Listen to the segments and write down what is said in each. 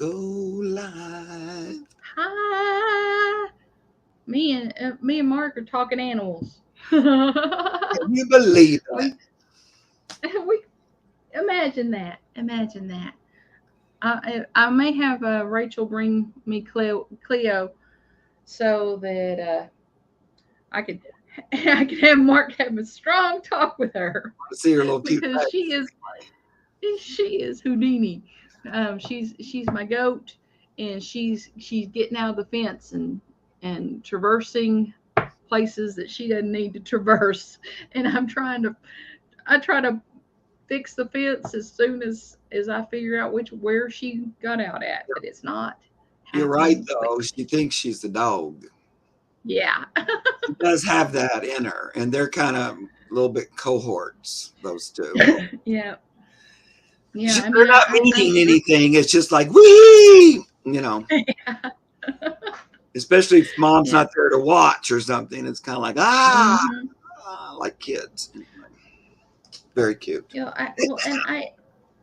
go live. Hi. Me and Mark are talking animals. Can you believe that? we imagine that. Imagine that. I may have Rachel bring me Cleo so that I could I could have Mark have a strong talk with her See her little cute because face. she is Houdini. She's my goat, and she's getting out of the fence and traversing places that she doesn't need to traverse. And I try to fix the fence as soon as I figure out where she got out at. But it's not You're right, happening though. quickly. She thinks she's the dog. Yeah. She does have that in her, and they're kind of a little bit cohorts, those two. Yeah. Yeah. I They're mean, not I meaning anything. It's just like, wee, especially if mom's yeah. not there to watch or something. It's kind of like, Hmm. like kids. Very cute. And I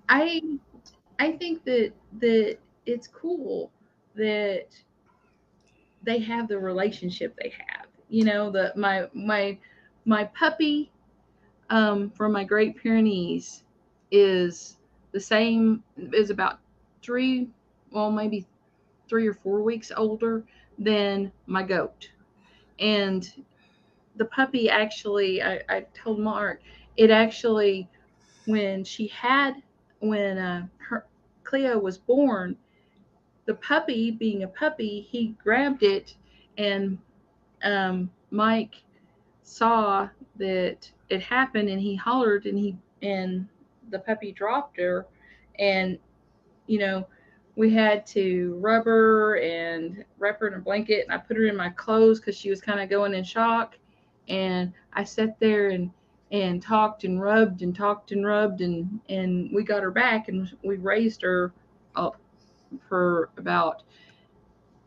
I think that it's cool that they have the relationship they have. The my puppy from my Great Pyrenees is the same, is about three, well, maybe 3 or 4 weeks older than my goat. And the puppy actually, I told Mark, it actually, when she had, when her Cleo was born, the puppy, being a puppy, he grabbed it, and Mike saw that it happened, and he hollered, and the puppy dropped her, and you know we had to rub her and wrap her in a blanket, and I put her in my clothes because she was kind of going in shock, and I sat there and talked and rubbed and talked and rubbed, and we got her back, and we raised her up for about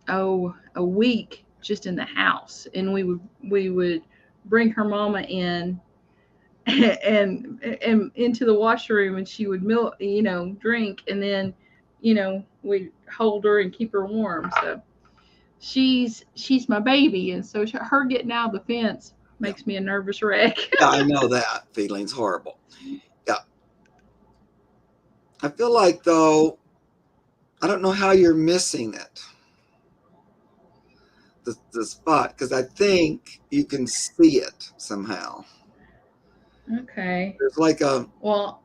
a week just in the house, and we would bring her mama in and into the washroom, and she would milk, drink, and then we hold her and keep her warm. So she's my baby, and so her getting out of the fence Yeah. makes me a nervous wreck. Yeah, I know that feeling's horrible. Yeah. I feel like, though, I don't know how you're missing it, the spot, because I think you can see it somehow. Okay. There's like Well,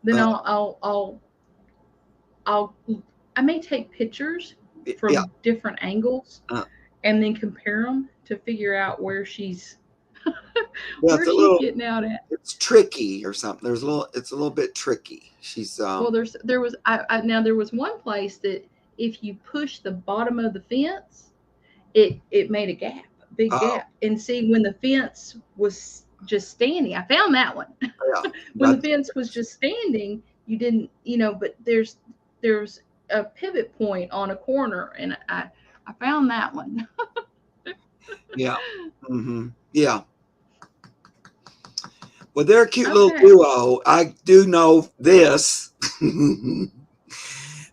then uh, I'll I may take pictures yeah, from different angles uh, and then compare them to figure out where she's yeah, where she's getting out at. it's tricky or something. It's a little bit tricky. She's Well, there was one place that if you push the bottom of the fence, it made a gap, a big oh gap. And see, when the fence was just standing, I found that one. yeah, When the that's fence was just standing, you didn't, but there's a pivot point on a corner, and I found that one. yeah, yeah. Well, they're a cute little Okay. duo. I do know this.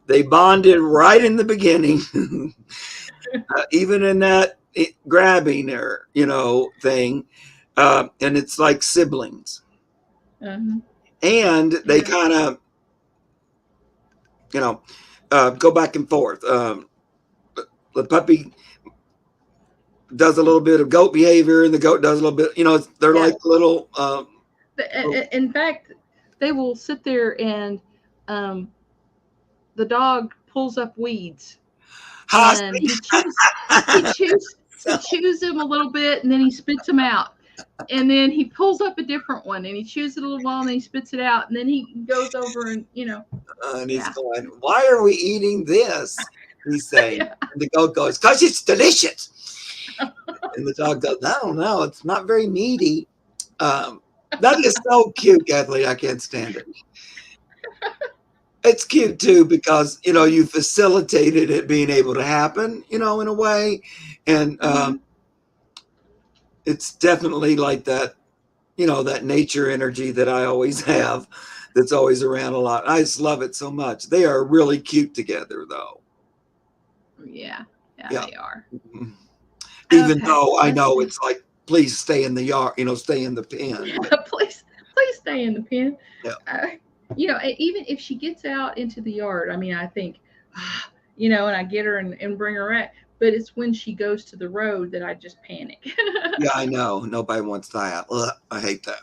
They bonded right in the beginning, even in that grabbing or thing, and it's like siblings. Uh-huh. And they Yeah. kind of go back and forth. The puppy does a little bit of goat behavior, and the goat does a little bit. They're Yeah. like little. In fact, they will sit there, and um, the dog pulls up weeds, and he So, chews them a little bit, and then he spits them out, and then he pulls up a different one, and he chews it a little while, and then he spits it out, and then he goes over and and he's yeah. going, "Why are we eating this?" He's saying, Yeah. and the goat goes, "'Cause it's delicious." And the dog goes, "I don't know, it's not very meaty." That is so cute, Kathleen. I can't stand it. It's cute too because you facilitated it being able to happen, in a way, and Hmm. it's definitely like that, that nature energy that I always have, that's always around a lot. I just love it so much. They are really cute together, though. Yeah, yeah, Yeah. they are. Mhm. Even Okay, though I let's know see. it's like, please stay in the yard, stay in the pen. But Please stay in the pen. yeah, Uh, even if she gets out into the yard, I mean, I think, ah, and I get her and bring her out. But it's when she goes to the road that I just panic. yeah, I know. Nobody wants that. Ugh, I hate that.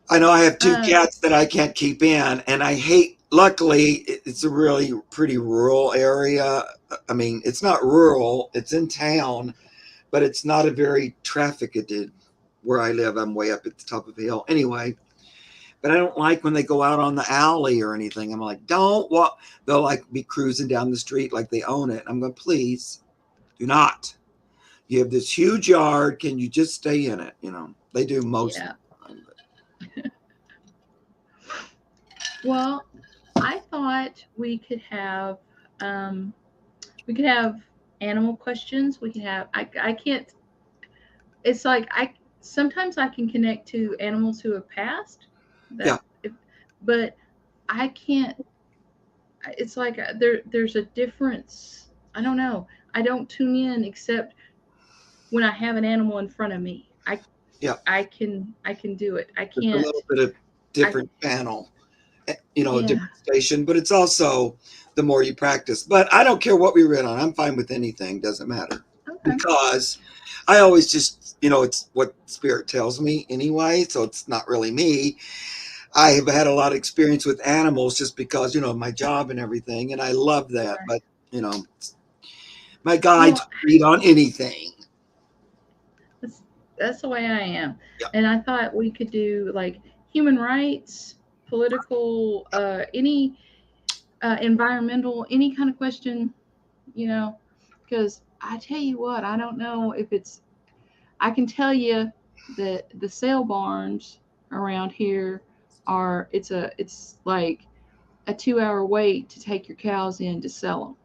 I know I have two uh, cats that I can't keep in, and I hate. Luckily, it's a really pretty rural area. I mean, it's not rural; it's in town, but it's not a very trafficked. Where I live, I'm way up at the top of a hill. Anyway, but I don't like when they go out on the alley or anything. I'm like, don't walk. They'll like be cruising down the street like they own it. I'm going, please do not. You have this huge yard. Can you just stay in it? They do most of yeah. the time. Well, I thought um, we could have animal questions. We can have. I can't. It's like I sometimes I can connect to animals who have passed. Yeah, That, if, but I can't. It's like there's a difference. I don't know. I don't tune in except when I have an animal in front of me. yeah. I can do it. I It's a can't. little bit of I different channel, a Yeah. different station, but it's also the more you practice. But I don't care what we read on. I'm fine with anything. Doesn't matter. Okay. Because I always just, it's what spirit tells me anyway. So it's not really me. I have had a lot of experience with animals just because, my job and everything. And I love that. Right. But, my guides Well, read on anything. that's that's the way I am. Yeah. And I thought we could do like human rights, political, any environmental, any kind of question, you know, because I tell you what, I don't know if it's. I can tell you that the sale barns around here are. It's like a 2 hour wait to take your cows in to sell them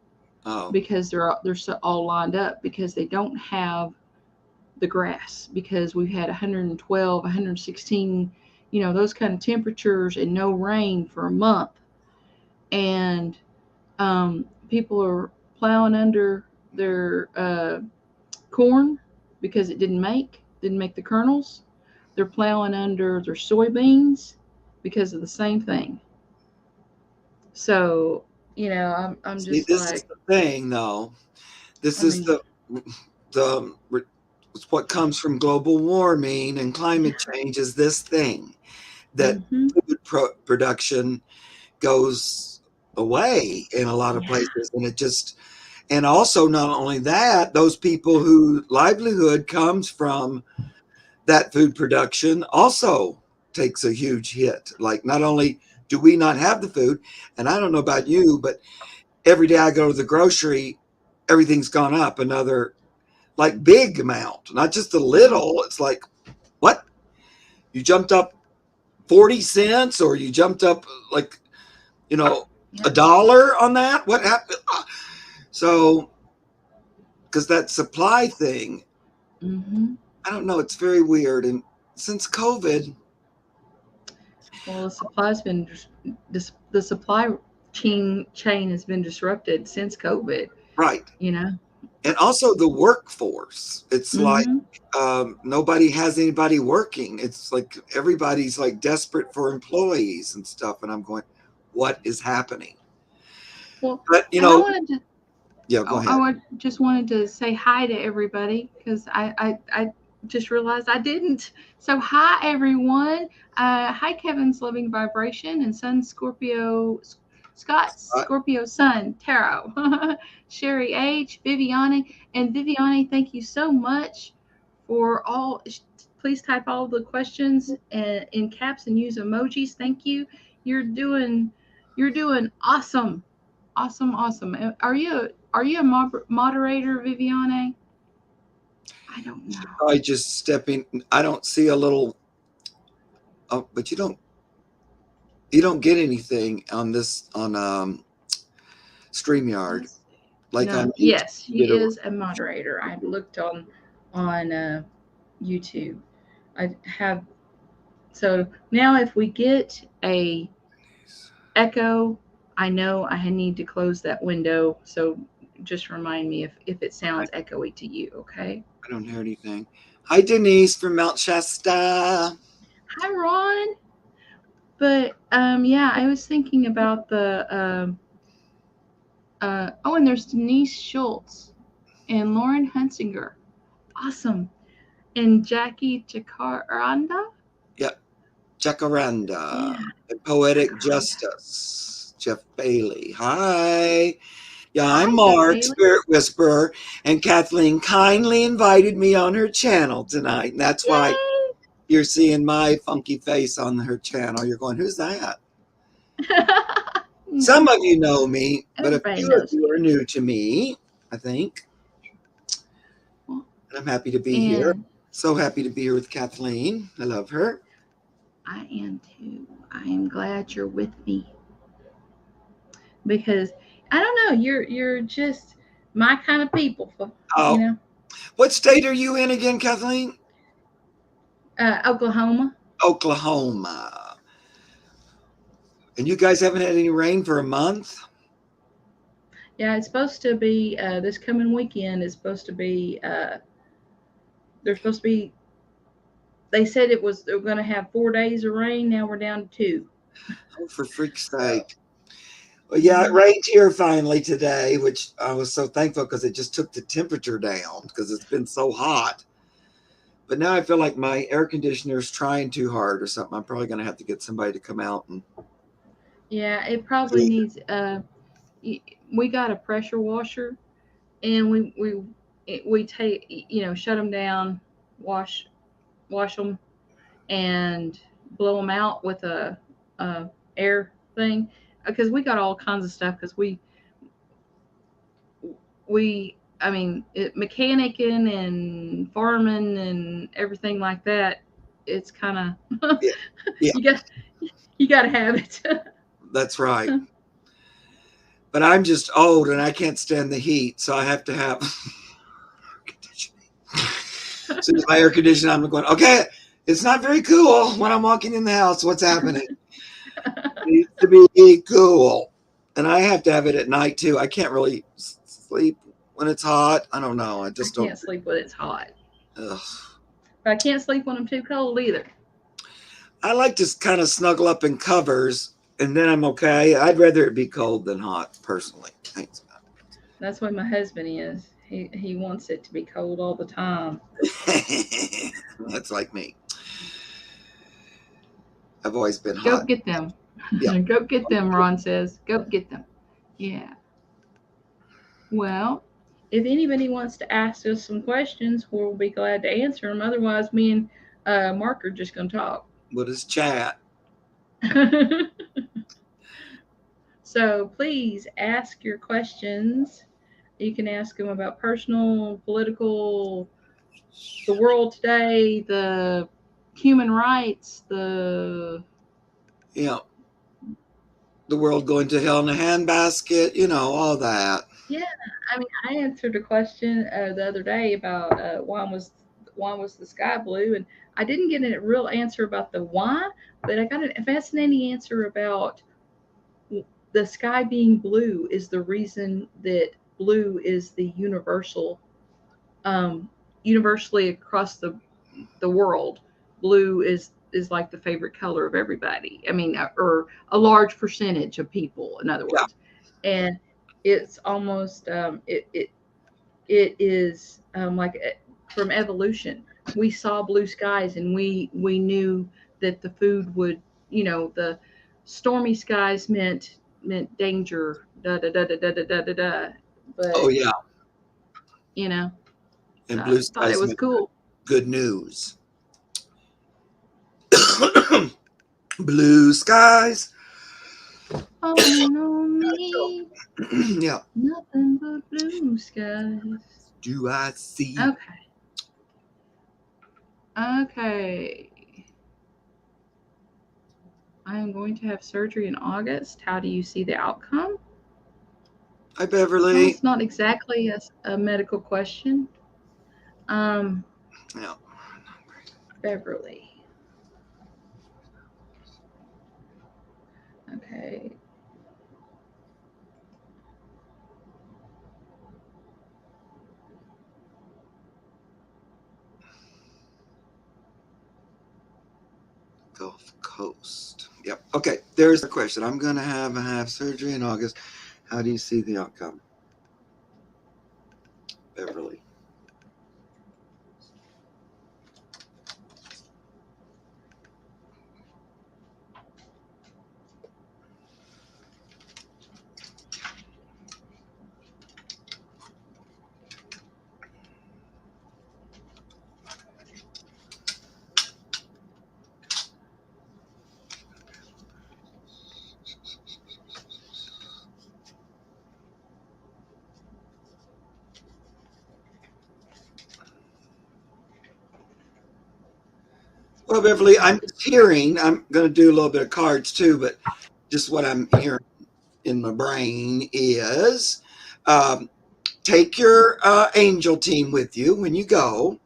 Oh, because they're so all lined up because they don't have the grass because we've had 112, 116, those kind of temperatures and no rain for a month. And people are plowing under their corn because it didn't make the kernels. They're plowing under their soybeans because of the same thing. So, I'm see, just this is like, the thing, though. This I is mean, the it's what comes from global warming and climate change is this thing that mm-hmm, food production goes away in a lot of yeah, places, and also not only that, those people whose livelihood comes from that food production also takes a huge hit. Like, not only do we not have the food, and I don't know about you, but every day I go to the grocery, everything's gone up another like big amount, not just a yeah, little. It's like, what? You jumped up 40 cents or you jumped up like, you know, yeah, $1 on that? What happened? So, because that supply thing, mm-hmm. I don't know, it's very weird. And since COVID, Well, the supply's been the supply chain has been disrupted since COVID. right. You know. And also the workforce. It's like Mm-hmm. nobody has anybody working. It's like everybody's like desperate for employees and stuff. And I'm going, what is happening? Well, But, and I wanted to yeah, go I ahead. just wanted to say hi to everybody because I just realized I didn't. So hi everyone. Hi Kevin's loving vibration and Sun Scorpio Scott's Uh, Scorpio Sun Tarot. Sherry H, Viviani, and Viviani. Thank you so much for all. Please type all the questions in caps and use emojis. Thank you. You're doing you're doing awesome. Awesome, awesome. Are you a moderator, Viviane? I don't know. Probably just stepping. I don't see a little, but you don't get anything on this on StreamYard Let's, like on no, YouTube. yes, she You get is a moderator. I looked on YouTube. I have so now if we get a echo, I know I need to close that window, so just remind me if it sounds echoey to you, okay? I don't hear anything. Hi, Denise from Mount Shasta. Hi, Ron. But yeah, I was thinking about the oh, and there's Denise Schultz and Lauren Hunsinger. Awesome. And Jackie Jacaranda. Yep, Jacaranda. Yeah, And Poetic Jacaranda. Justice. Jeff Bailey. Hi. Yeah, I'm Hi, Jeff Mark, Bailey. Spirit Whisperer, and Kathleen kindly invited me on her channel tonight. And that's why Yay! you're seeing my funky face on her channel. You're going, who's that? Some of you know me, but a Everybody few of knows you you. are new to me, I think. Well, And I'm happy to be here. and So happy to be here with Kathleen. I love her. I am too. I am glad you're with me because I don't know, you're just my kind of people, you Oh, know. what state are you in again, Kathleen? Oklahoma. Oklahoma. And you guys haven't had any rain for a month? Yeah, it's supposed to be this coming weekend. Is supposed to be. They're supposed to be. They said they're going to have 4 days of rain. Now we're down to two. Oh, for freak's So. sake. Well, yeah, it Mhm. rained here finally today, which I was so thankful because it just took the temperature down because it's been so hot. But now I feel like my air conditioner is trying too hard or something. I'm probably going to have to get somebody to come out and Yeah, it probably clean it. needs. We got a pressure washer, and we take shut them down, wash wash them, and blow them out with a air thing because we got all kinds of stuff because we I mean mechanicking and farming and everything like that. It's kind of Yeah, yeah, you got you got to have it. that's right. But I'm just old and I can't stand the heat, so I have to have air conditioning. As soon as my air conditioner, I'm going, okay, it's not very cool when I'm walking in the house. What's happening? It needs to be cool. And I have to have it at night too. I can't really sleep when it's hot. I don't know. I I just don't. can't sleep when it's hot, Ugh. but I can't sleep when I'm too cold either. I like to kind of snuggle up in covers and then I'm okay. I'd rather it be cold than hot, personally. Thanks. That's what my husband is. He wants it to be cold all the time. That's like me. I've always been Go hot. get them. Yeah. Go get them, Ron says. Go get them. Yeah. Well, if anybody wants to ask us some questions, we'll be glad to answer them. Otherwise, me and Mark are just going to talk. What is chat? So please ask your questions. You can ask them about personal, political, the world today, the human rights, the You know, the world going to hell in a handbasket, all that. yeah. I mean, I answered a question the other day about why was the sky blue, and I didn't get a real answer about the why, but I got a fascinating answer about the sky being blue is the reason that blue is the um, universally across the world. Blue is like the favorite color of everybody. I mean, or a large percentage of people, in other Yeah. words, and it's almost it is like from evolution. We saw blue skies, and we knew that the food would, the stormy skies meant danger. Da da da da da da da da. Da. Oh, But yeah. you know, so And I blue thought it skies was meant cool. good news. Blue skies. Falling on me, Yeah. nothing but blue skies. Do I see? Okay, okay. I am going to have surgery in August. How do you see the outcome? Hi, Well, Beverly. it's not exactly a medical question. Um, Yeah. Beverly. Okay. Gulf Coast. Yep. Okay, there's the question. I'm going to have surgery in August. How do you see the outcome? Beverly. Well, Beverly, I'm just hearing, I'm going to do a little bit of cards too, but just what I'm hearing in my brain is take your angel team with you when you go.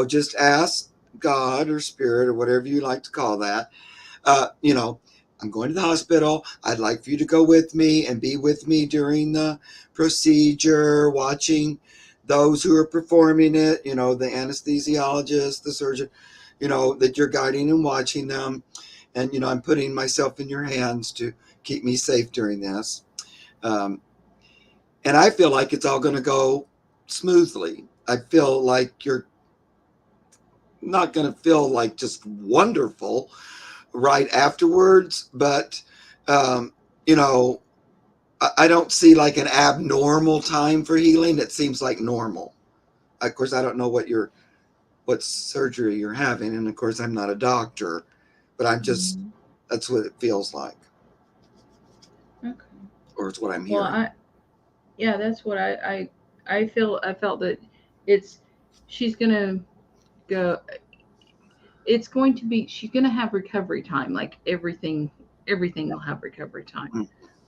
Just ask God or Spirit or whatever you like to call that. I'm going to the hospital. I'd like for you to go with me and be with me during the procedure, watching those who are performing it, the anesthesiologist, the surgeon, that you're guiding and watching them. And, I'm putting myself in your hands to keep me safe during this. And I feel like it's all going to go smoothly. I feel like you're not going to feel like just wonderful right afterwards, but I don't see like an abnormal time for healing. It seems like normal. Of course, I don't know what surgery you're having, and of course, I'm not a doctor, but I'm just that's what it feels like. Okay. Or it's what I'm hearing. Well, that's what I feel. I felt that it's she's gonna go. It's going to be she's gonna have recovery time. Like everything will have recovery time. Mm. Yeah.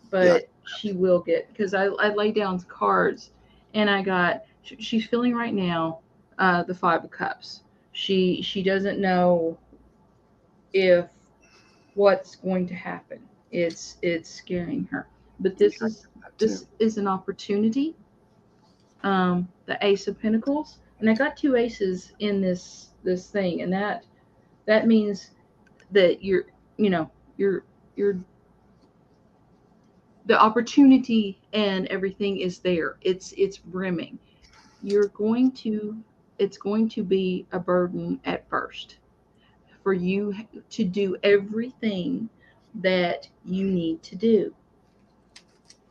But she will get because I laid down cards, and I got she's feeling right now the 5 of Cups. She doesn't know if what's going to happen. It's scaring her. But this is an opportunity. The Ace of Pentacles, and I got 2 aces in this thing, and that means that you're the opportunity and everything is there. It's brimming. You're going to it's going to be a burden at first for you to do everything that you need to do.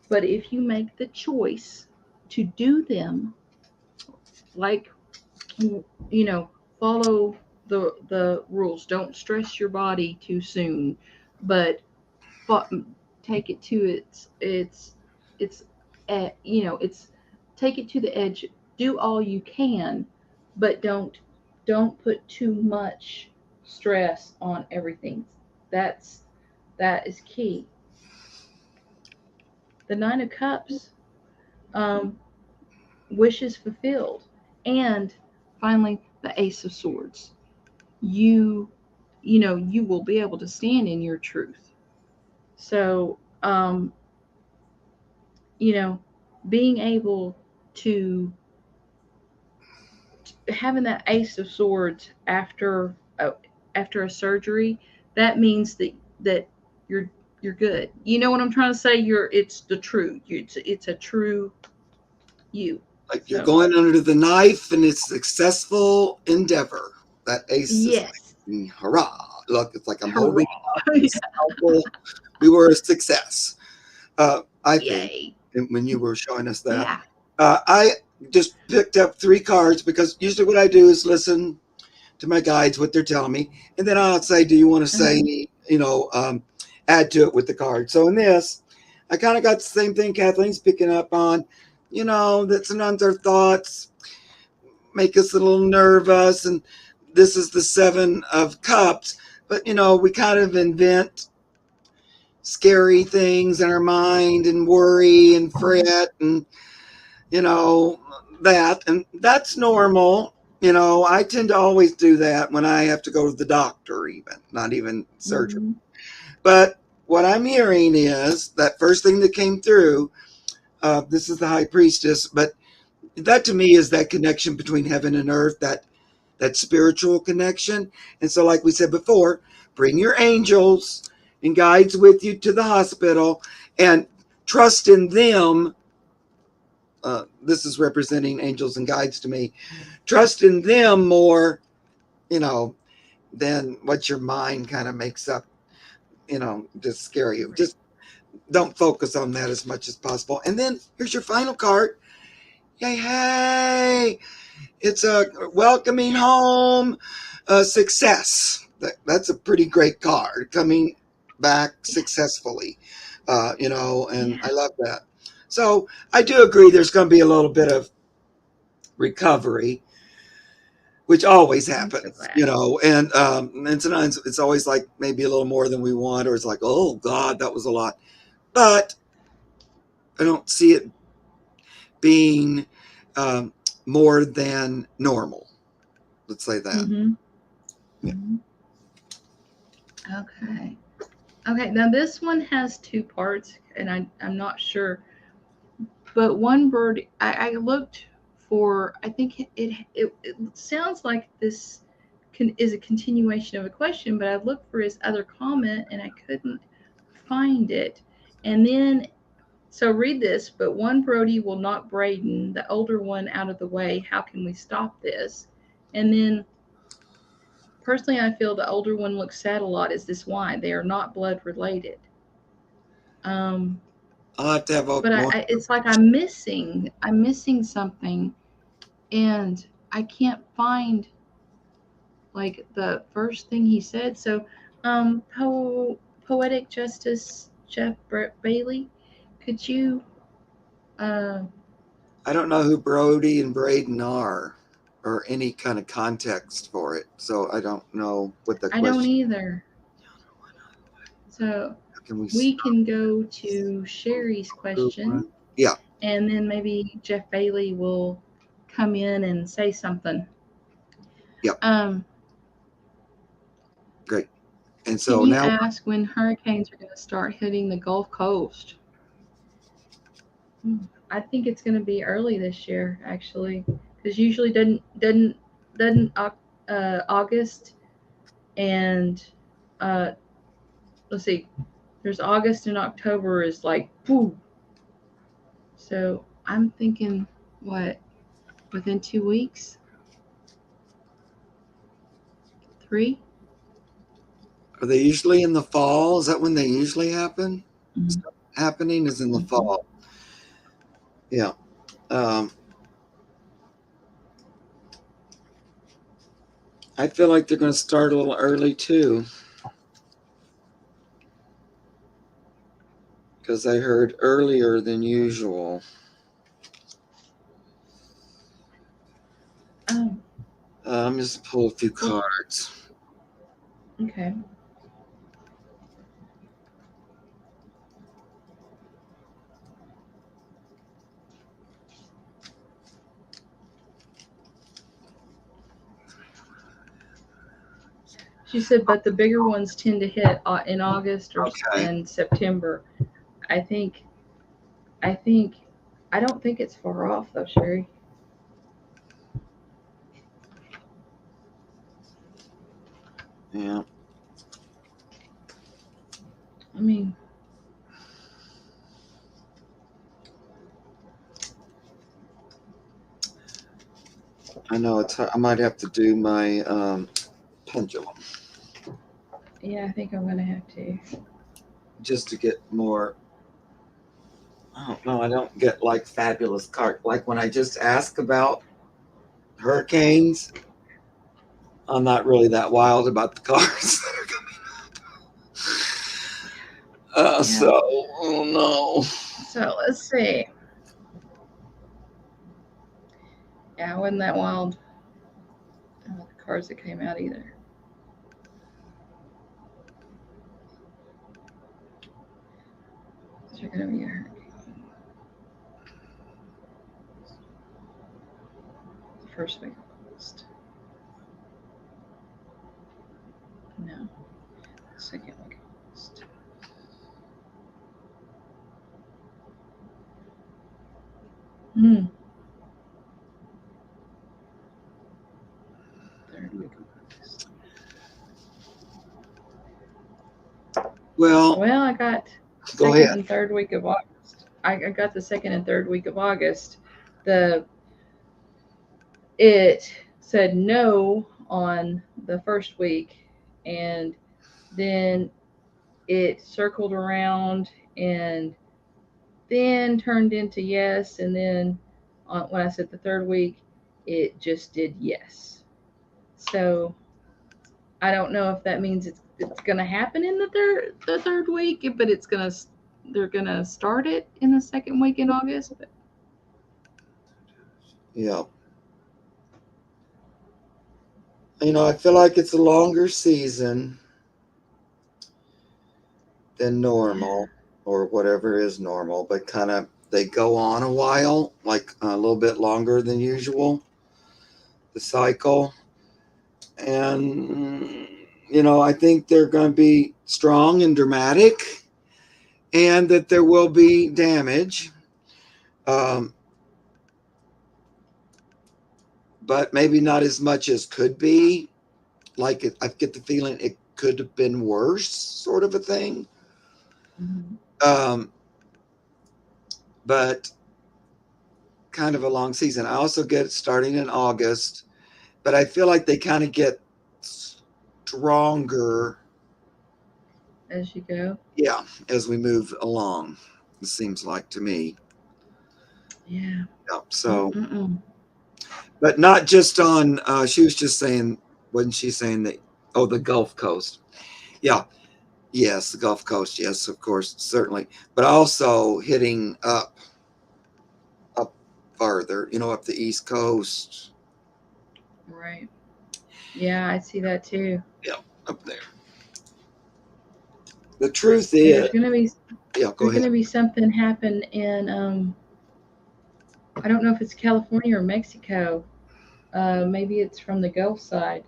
But if you make the choice to do them, like, follow the rules. Don't stress your body too soon, but take it to it's it's take it to the edge. Do all you can, but don't put too much stress on everything. That's that is key. The 9 of Cups, um, wishes fulfilled, and finally the Ace of Swords. You you will be able to stand in your truth. So you know, being able to having that Ace of Swords after a surgery, that means that you're you're good. You know what I'm trying to say? It's the truth. It's a true you. Like you're So going under the knife and it's a successful endeavor. That ace is yes, like, hurrah. Look, it's like I'm hurrah! holding up the scalpel. We were a success. I think, Yay! when you were showing us that. Yeah. I just picked up 3 cards because usually what I do is listen to my guides, what they're telling me. And then I'll say, do you want to Uh-huh. say, add to it with the card? So in this, I kind of got the same thing Kathleen's picking up on, that sometimes our thoughts make us a little nervous. And this is the 7 of Cups. But, we kind of invent scary things in our mind and worry and fret and you know that, and that's normal. I tend to always do that when I have to go to the doctor, even not even surgery. Mm-hmm. But what I'm hearing is that first thing that came through, this is the high priestess, but that to me is that connection between heaven and earth, that spiritual connection. And so like we said before, bring your angels and guides with you to the hospital and trust in them. This is representing angels and guides to me. Trust in them more, than what your mind kind of makes up, to scare you. Just don't focus on that as much as possible. And then here's your final card. Yay, hey, it's a welcoming home, success. That's a pretty great card, coming back successfully, and I love that. So I do agree there's going to be a little bit of recovery, which always happens, and sometimes it's always like maybe a little more than we want, or it's like, oh God, that was a lot. But I don't see it being more than normal. Let's say that. Mm-hmm. Yeah. Okay. Okay. Now this one has two parts, and I'm not sure, but one bird I looked for. I think it sounds like this is a continuation of a question, but I looked for his other comment and I couldn't find it. And then so read this, but one Brody will knock Braden, the older one, out of the way. How can we stop this? And then personally, I feel the older one looks sad a lot. Is this why? They are not blood related. Um, I'll have to have but more. it's like I'm missing something, and I can't find like the first thing he said. So, poetic justice, Jeff Bailey, could you? Uh, I don't know who Brody and Braden are, or any kind of context for it, so I don't know what the I don't question. either. So Can we can go to Sherry's question, Yeah. and then maybe Jeff Bailey will come in and say something. Yep. Um, Great. And so can you now, ask when hurricanes are going to start hitting the Gulf Coast? I think it's going to be early this year, actually, because usually doesn't August and uh, let's see, there's August and October is like boom. So I'm thinking, what, within 2 weeks, 3? are they usually in the fall? Is that when they usually happen? Mm-hmm. Happening is in the fall. Yeah. I feel like they're going to start a little early too, because I heard earlier than usual. Oh. I'm just pull a few cards. Okay. She said, but the bigger ones tend to hit in August or in September. I think, I think, I don't think it's far off though, Sherry. Yeah. I mean, I know it's. I might have to do my pendulum. yeah, I think I'm gonna have to. Just to get more. I don't know. I don't get like fabulous card. Like when I just ask about hurricanes, I'm not really that wild about the cards that are coming up. So, oh no. So let's see. Yeah, I wasn't that wild about the cards that came out either. These are gonna be a hurricane. The first week of August. No. The second week of August. Hmm. Third week of August. Well, Well, I got go second ahead. and third week of August. I got the second and third week of August. The It said no on the first week, and then it circled around and then turned into yes, and then when I said the third week, it just did yes. So I don't know if that means it's gonna happen in the third week, but they're gonna start it in the second week in August. But Yeah. I feel like it's a longer season than normal or whatever is normal, but kind of they go on a while, like a little bit longer than usual, the cycle. And, I think they're going to be strong and dramatic and that there will be damage. Um, but maybe not as much as could be. Like I get the feeling it could have been worse, sort of a thing. mm-hmm. Um, but kind of a long season. I also get it starting in August, but I feel like they kind of get stronger. As you go, Yeah, as we move along, it seems like to me. yeah. Yeah, so, Mm-mm-mm. but not just on, she was just saying, wasn't she saying that, oh, the Gulf Coast? Yeah, yes, the Gulf Coast. Yes, of course, certainly. But also hitting up farther, up the East Coast. Right. Yeah, I see that too. Yeah, up there. The truth And is, yeah, go there's ahead. gonna be something happen in I don't know if it's California or Mexico. Maybe it's from the Gulf side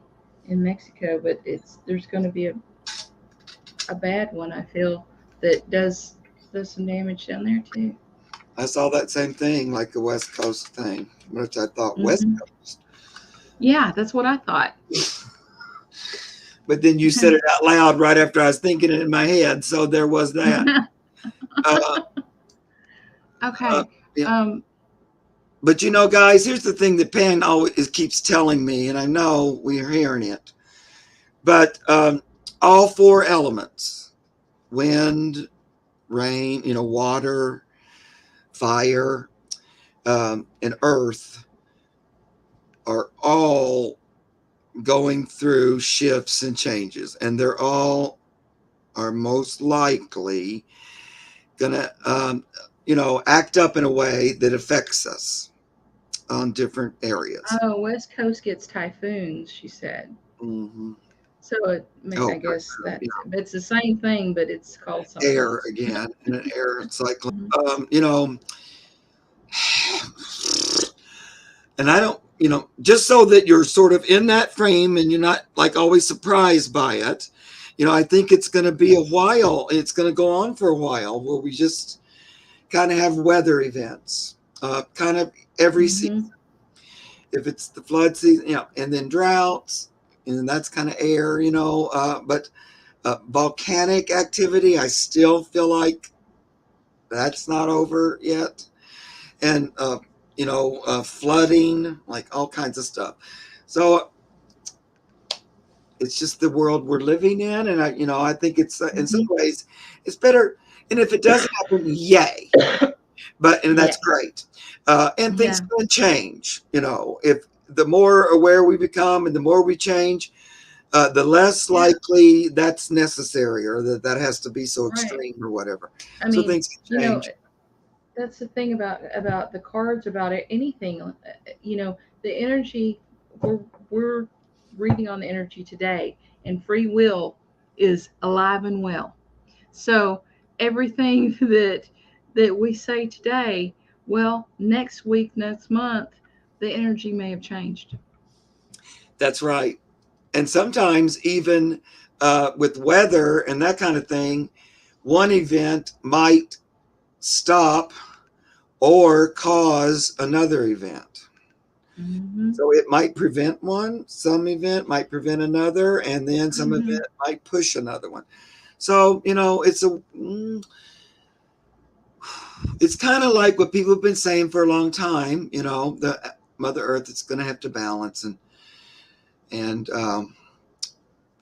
in Mexico, but there's going to be a bad one. I feel that does some damage down there too. I saw that same thing, like the West Coast thing, which I thought West Hmm. Coast. Yeah, that's what I thought. But then you said it out loud right after I was thinking it in my head. So there was that. Uh, uh, Okay. yeah. Um. But guys, here's the thing that Pan always keeps telling me, and I know we're hearing it. But all four elements, wind, rain, water, fire, and earth, are all going through shifts and changes, and they're all are most likely gonna act up in a way that affects us on different areas. Oh, West Coast gets typhoons. She said. Mm-hmm. So Oh, I guess that yeah. it's the same thing, but it's called something Air else. again, and an air cyclone. Mhm. And I don't, just so that you're sort of in that frame and you're not like always surprised by it. I think it's going to be a while. It's going to go on for a while where we just kind of have weather events, kind of every season. Mhm. If it's the flood season, and then droughts, and that's kind of air, but volcanic activity, I still feel like that's not over yet. And, flooding, like all kinds of stuff. So it's just the world we're living in. And I think it's, in some Mhm. ways, it's better. And if it doesn't happen, yay. And that's Yes. great. And things Yeah. can change, if the more aware we become and the more we change, the less Yeah. likely that's necessary or that has to be so Right. extreme or whatever. I So mean, things you can know, change. that's the thing about the cards, about it, anything. The energy we're reading on the energy today, and free will is alive and well. So everything that we say today, well, next week, next month, the energy may have changed. That's right. And sometimes even with weather and that kind of thing, one event might stop or cause another event. Hmm. So it might prevent one, some event might prevent another, and then some Hmm. event might push another one. So, it's kind of like what people have been saying for a long time. The Mother Earth is going to have to balance, and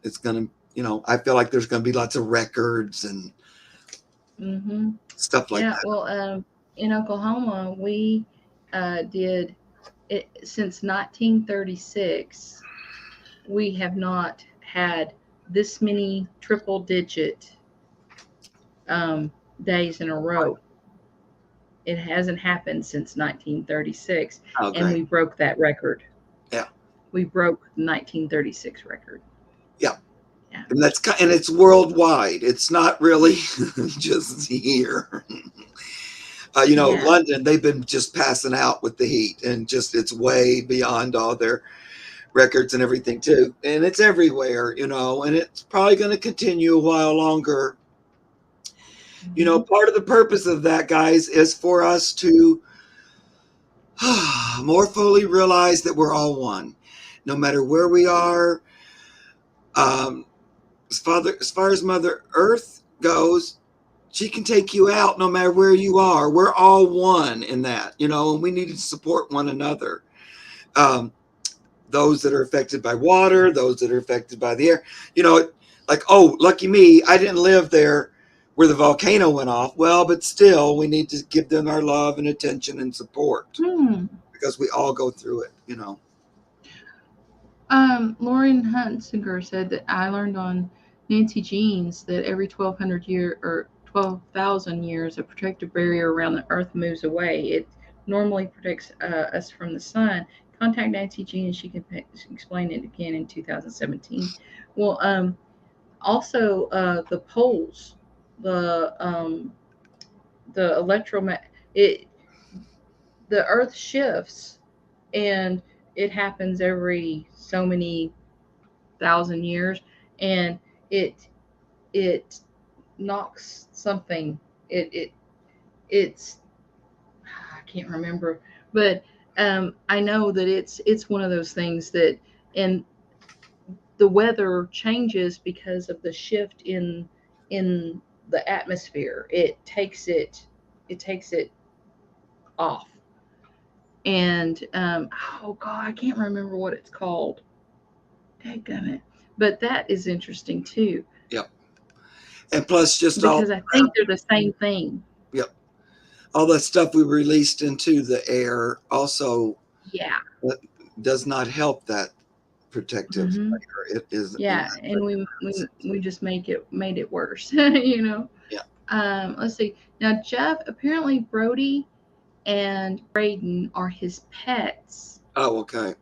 it's going to, I feel like there's going to be lots of records and Mm-hmm. stuff like Yeah. that. Well, in Oklahoma, we did it since 1936. We have not had this many triple digit um, days in a row. It hasn't happened since 1936, Oh, and great. we broke that record. Yeah. We broke the 1936 record. Yeah. Yeah. And it's worldwide. It's not really just here. Yeah. London, they've been just passing out with the heat, and just it's way beyond all their records and everything too. And it's everywhere, and it's probably going to continue a while longer. Mm-hmm. Part of the purpose of that, guys, is for us to more fully realize that we're all one, no matter where we are. Um, as far as Mother Earth goes, she can take you out no matter where you are. We're all one in that, and we need to support one another. Um, those that are affected by water, those that are affected by the air, like, oh, lucky me, I didn't live there where the volcano went off. Well, but still, we need to give them our love and attention and support Hmm. because we all go through it. Lauren Hunsinger said that I learned on Nancy Jeans that every 12,000 years, a protective barrier around the Earth moves away. It normally protects us from the sun. Contact Nancy Jeans; she can explain it again in 2017. Well, also the poles, the electromagnet, it the Earth shifts, and it happens every so many thousand years, and it it knocks something. It it's I can't remember, but I know that it's one of those things that, and the weather changes because of the shift in the atmosphere. It takes it off, and oh god, I can't remember what it's called. Dadgummit. But that is interesting too, Yep. And plus, just because I think they're the same thing. yep, all the stuff we released into the air also Yeah. does not help that protective Hmm. layer. It is Yeah, and we just made it worse. you know. yeah. Let's see. Now Jeff, apparently Brody and Braden are his pets, Oh, okay.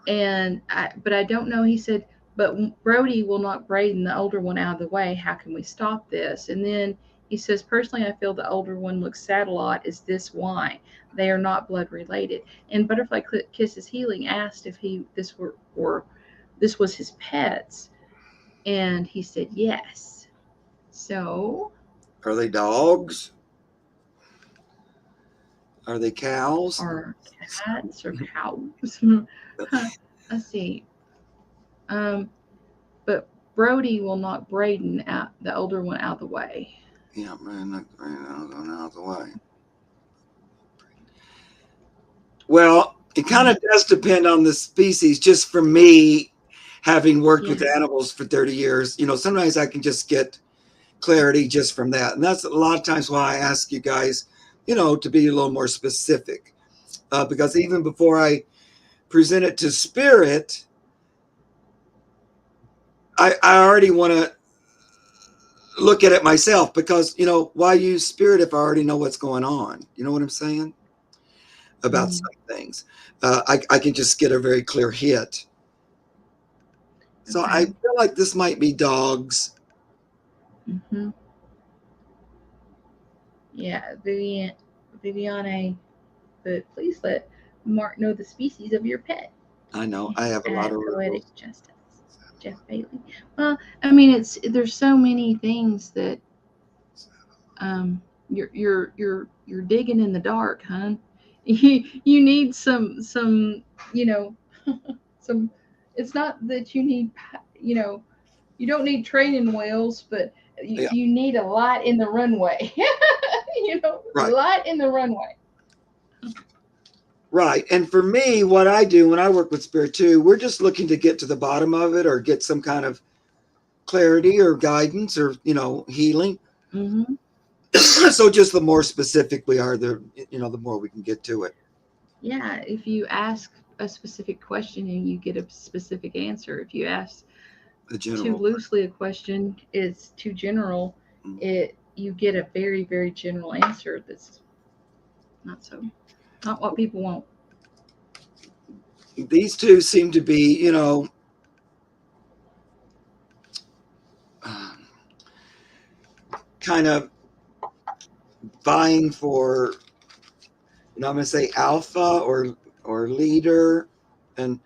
but I don't know. He said, but Brody will knock Braden, the older one, out of the way. How can we stop this? And then he says, personally, I feel the older one looks sad a lot. Is this why? They are not blood related. And Butterfly Kisses Healing asked if he this were or this was his pets, and he said yes. So, Are they dogs? Are they cows? or cats or cows. Let's see. Um, but Brody will knock Braden out, the older one, out of the way. Yeah, man, going out of the way. Well, it kind of does depend on the species. Just for me, having worked Yeah. with animals for 30 years, sometimes I can just get clarity just from that. And that's a lot of times why I ask you guys, to be a little more specific. Because even before I present it to Spirit, I already want to look at it myself because, why use Spirit if I already know what's going on? You know what I'm saying? About Mm, some things. I can just get a very clear hit. So I okay. feel like this might be dogs. Hmm. Yeah, Viviane, but please let Mark know the species of your pet I know I have a lot at of Poetic rules. Justice. Jeff Bailey. Well, I mean, there's so many things that um you're digging in the dark, huh? You need some you know some. It's not that you need you know You don't need training wheels, but Yeah, you need a lot in the runway. A right. lot in the runway. Right. And for me, what I do when I work with spirit too, we're just looking to get to the bottom of it or get some kind of clarity or guidance or, healing. Mm-hmm. So just the more specific we are, the more we can get to it. Yeah, if you ask a specific question and you get a specific answer, if you ask The too general. loosely a question, it's too general, you get a very, very general answer that's not so not what people want. These two seem to be, um, kind of vying for, I'm going to say alpha or leader, and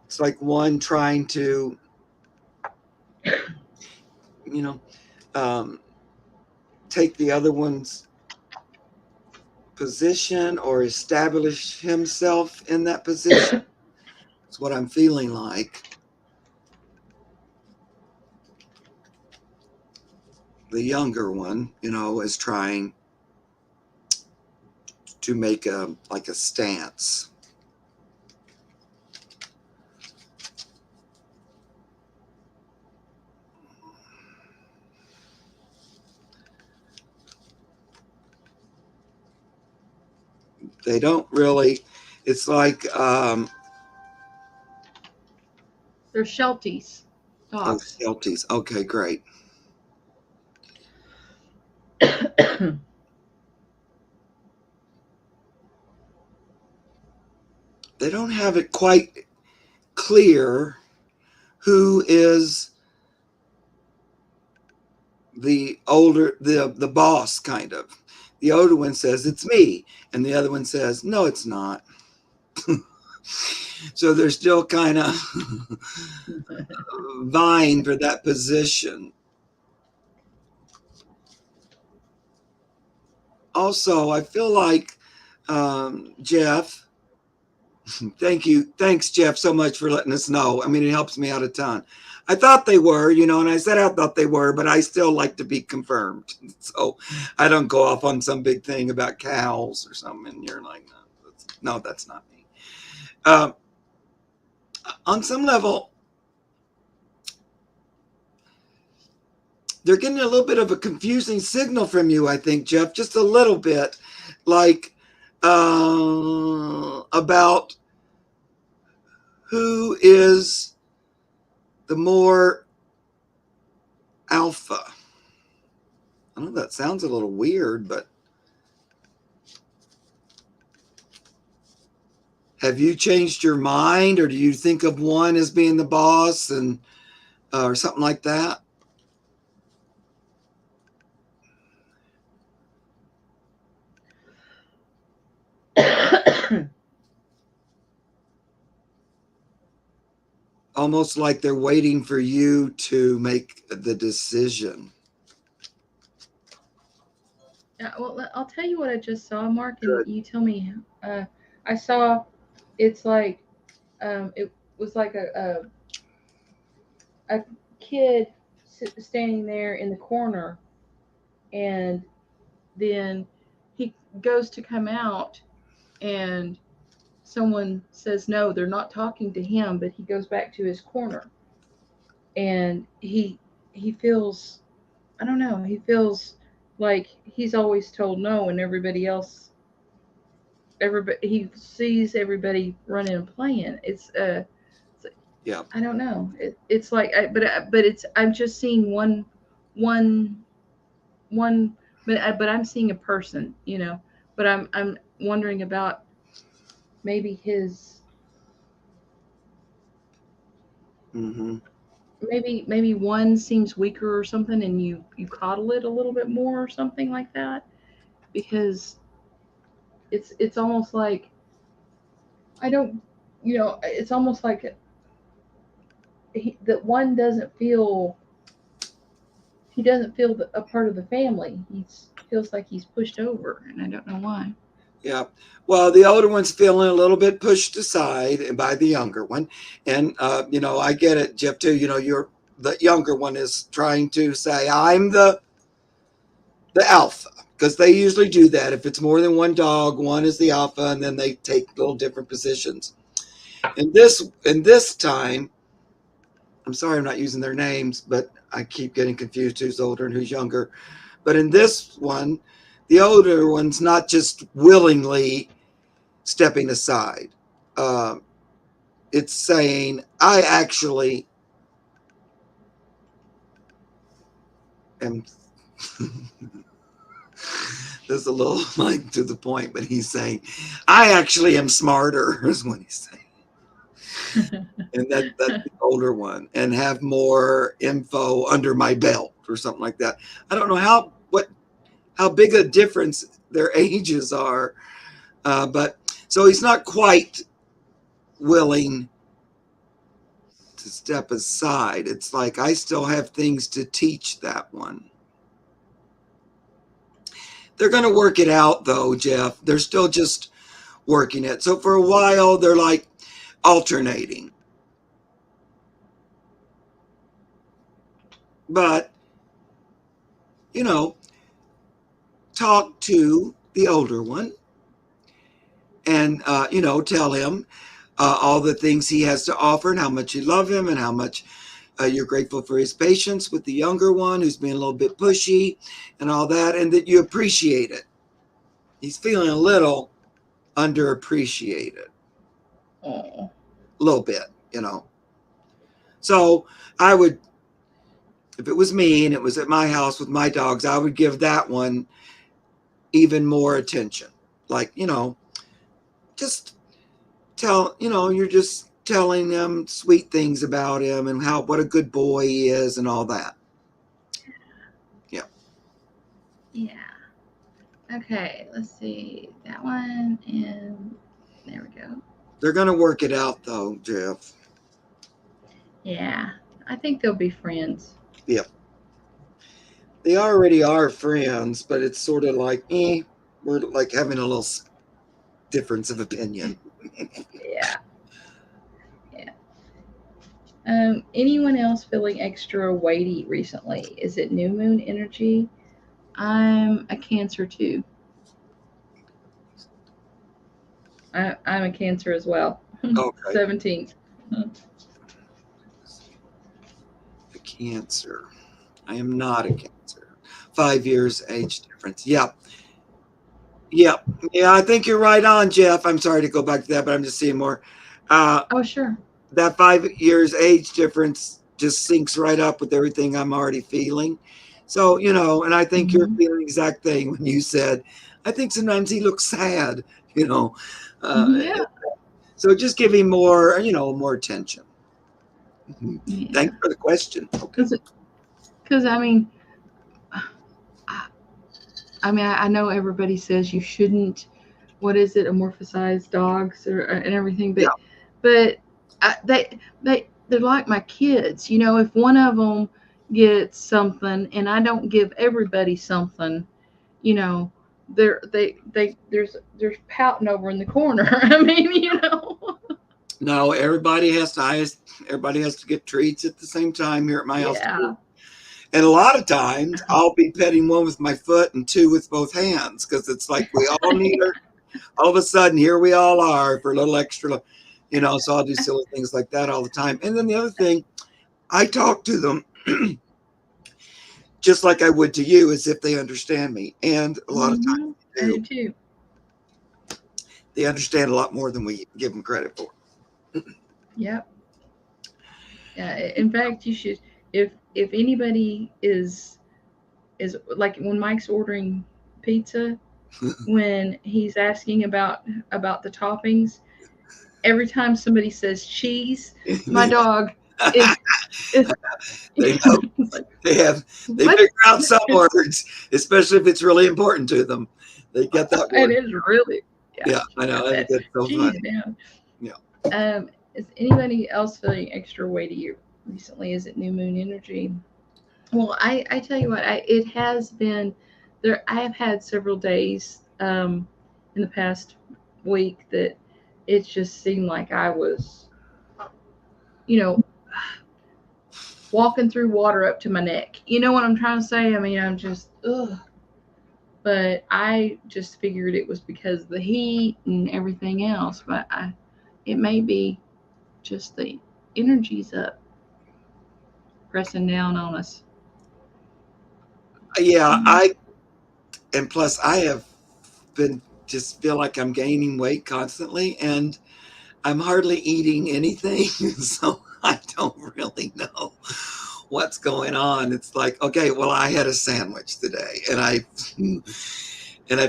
it's like one trying to, you know, um, take the other one's position or establish himself in that position. That's what I'm feeling like. The younger one, is trying to make a stance. They don't really. It's like They're Shelties, oh, dogs. Celtics. Okay, great. They don't have it quite clear who is the boss, kind of. The older one says it's me, and the other one says no, it's not. So they're still kind of vying for that position. Also, I feel like Jeff. Thanks, Jeff, so much for letting us know. I mean, it helps me out a ton. I thought they were, and I said I thought they were, but I still like to be confirmed. So I don't go off on some big thing about cows or something. And you're like, no, that's not me. On some level, they're getting a little bit of a confusing signal from you, I think, Jeff, just a little bit, like about who is the more alpha. I know that sounds a little weird, but have you changed your mind, or do you think of one as being the boss and or something like that? Almost like they're waiting for you to make the decision. Yeah, well, I'll tell you what I just saw, Mark, and Good. you tell me. I saw it's like it was like a kid standing there in the corner, and then he goes to come out, and someone says no, they're not talking to him, but he goes back to his corner, and he feels, I don't know, he feels like he's always told no, and everybody he sees everybody running and playing. Yeah. I don't know. It's like, but it's, I'm just seeing one one, but I'm seeing a person, But I'm wondering about maybe his, Mm-hmm. maybe one seems weaker or something, and you coddle it a little bit more or something like that, because it's almost like, I don't, it's almost like that one doesn't feel, he doesn't feel a part of the family. He feels like he's pushed over, and I don't know why. Yeah. Well, the older one's feeling a little bit pushed aside by the younger one. And, I get it, Jeff, too. You're the younger one is trying to say, I'm the alpha, because they usually do that. If it's more than one dog, one is the alpha, and then they take little different positions. In this time, I'm sorry I'm not using their names, but I keep getting confused who's older and who's younger. But in this one, the older one's not just willingly stepping aside. Uh, it's saying, I actually am. There's a little like to the point, but he's saying, I actually am smarter, is what he's saying. And that's the older one, and have more info under my belt or something like that. I don't know how big a difference their ages are, but so he's not quite willing to step aside. It's like, I still have things to teach that one. They're going to work it out, though, Jeff. They're still just working it. So for a while, they're like alternating. But, you know, talk to the older one and, tell him all the things he has to offer and how much you love him and how much you're grateful for his patience with the younger one who's being a little bit pushy and all that, and that you appreciate it. He's feeling a little underappreciated. Oh. A little bit, So I would, if it was me and it was at my house with my dogs, I would give that one even more attention. Like, just you're just telling them sweet things about him and what a good boy he is and all that. Yeah. Yeah. Okay, let's see. That one, and there we go. They're going to work it out, though, Jeff. Yeah, I think they'll be friends. Yeah. They already are friends, but it's sort of like, we're like having a little difference of opinion. Yeah. Yeah. Anyone else feeling extra weighty recently? Is it new moon energy? I'm a Cancer too. I'm a Cancer as well. Okay. 17th. A Cancer. I am not a Cancer. 5 years age difference. Yep. Yep. Yeah, I think you're right on, Jeff. I'm sorry to go back to that, but I'm just seeing more. Oh, sure. That 5 years age difference just syncs right up with everything I'm already feeling. So, and I think you're Mm-hmm. feeling the exact thing when you said, I think sometimes he looks sad, you know. Uh, Yeah. so just give him more, more attention. Yeah. Thanks for the question. Okay. Because I mean, I, I know everybody says you shouldn't. What is it? Amorphosize dogs and everything, Yeah. but they're like my kids. If one of them gets something and I don't give everybody something, you know, there's pouting over in the corner. I mean. No, everybody has to get treats at the same time here at my house Yeah. too. And a lot of times I'll be petting one with my foot and two with both hands, because it's like we all need her. All of a sudden, here we all are for a little extra, so I'll do silly things like that all the time. And then the other thing, I talk to them just like I would to you, as if they understand me. And a lot of times Mm-hmm. they I do. do too. They understand a lot more than we give them credit for. Yep. In fact, you should. If anybody is like when Mike's ordering pizza, when he's asking about the toppings, every time somebody says cheese, my dog is is They know. like, They what? figure out some words, especially if it's really important to them. They get that It word. is really, yeah. Yeah, I She's know. got I think that that's so cheese funny. down. Yeah. Is anybody else feeling extra weighty recently? Is it new moon energy? Well, I tell you what, it has been there. I have had several days in the past week that it just seemed like I was, you know, walking through water up to my neck. You know what I'm trying to say? I mean, I'm just, ugh. But I just figured it was because of the heat and everything else. But it may be just the energy's up, pressing down on us. Yeah, Mm-hmm. and plus I have been just feel like I'm gaining weight constantly, and I'm hardly eating anything, so I don't really know what's going on. It's like, okay, well, I had a sandwich today, and I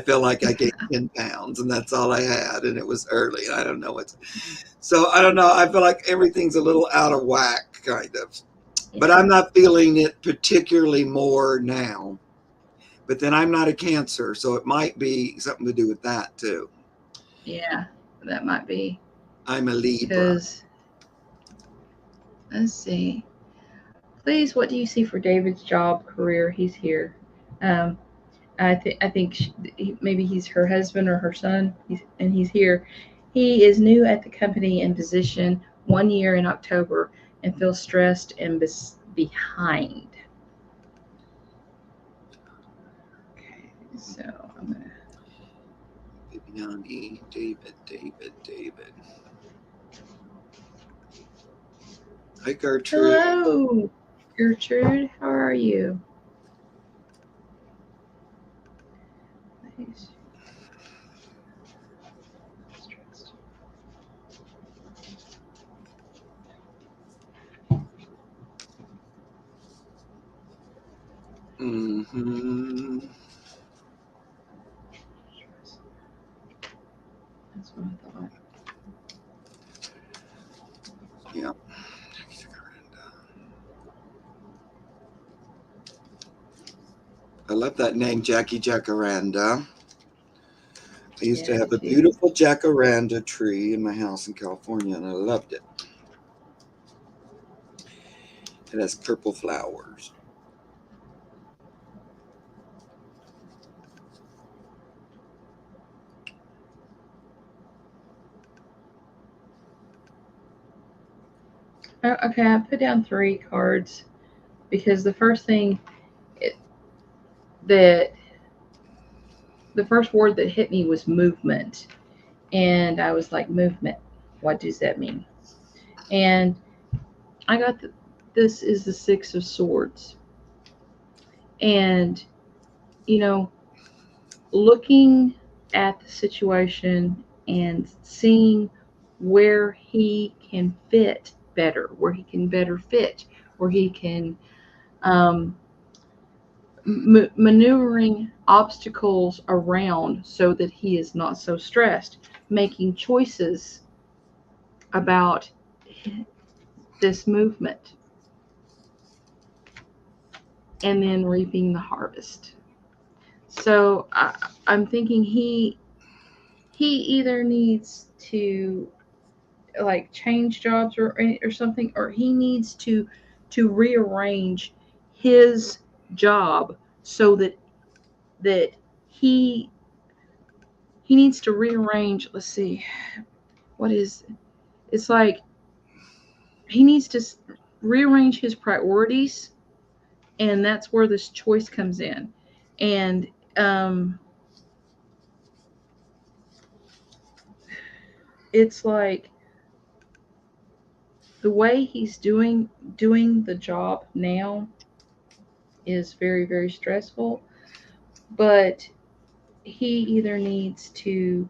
feel like I gained 10 pounds, and that's all I had, and it was early. I don't know what's so I don't know. I feel like everything's a little out of whack, kind of, but Yeah. I'm not feeling it particularly more now. But then I'm not a Cancer, so it might be something to do with that too. Yeah, that might be I'm a Libra. because, let's see. Please, what do you see for David's job career? He's here. Um, I think maybe he's her husband or her son. He's here. He is new at the company and position 1 year in October and feels stressed and behind. Okay, so I'm gonna. Viviani, David. Hi, Gertrude. Hello, Gertrude. How are you? Nice. Mm-hmm. That's what I thought. Yeah. I love that name, Jackie Jacaranda. I used Yeah, to I have a do too. beautiful jacaranda tree in my house in California, and I loved it. It has purple flowers. Okay, I put down 3 cards because it, that the first word that hit me was movement, and I was like, movement. What does that mean? And I got this is the 6 of Swords, and you know, looking at the situation and seeing where he can fit better, where he can better fit, where he can um, maneuvering obstacles around so that he is not so stressed, making choices about this movement, and then reaping the harvest. So I'm thinking he either needs to like change jobs or something, or he needs to rearrange his job so that he he needs to rearrange. Let's see, what is it's like he needs to rearrange his priorities, and that's where this choice comes in. And um, it's like the way he's doing the job now is very very stressful, but he either needs to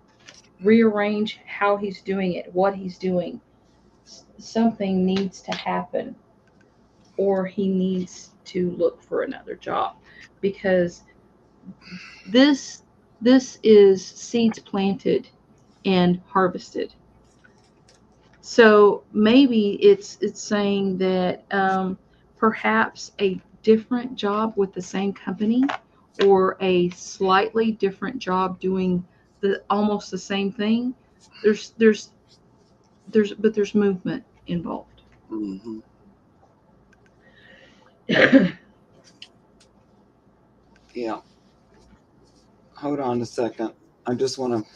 rearrange how he's doing it, what he's doing. Something needs to happen, or he needs to look for another job because this this is seeds planted and harvested. So maybe it's saying that perhaps a different job with the same company, or a slightly different job doing the almost the same thing. There's there's there's movement involved. Mm-hmm. Yeah. Hold on a second. I just want to.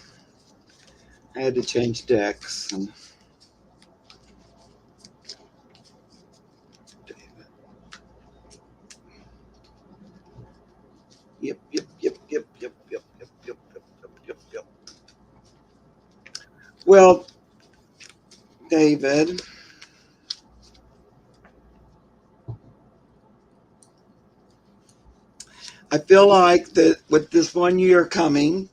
I had to change decks. And Well, David, I feel like that with this 1 year coming,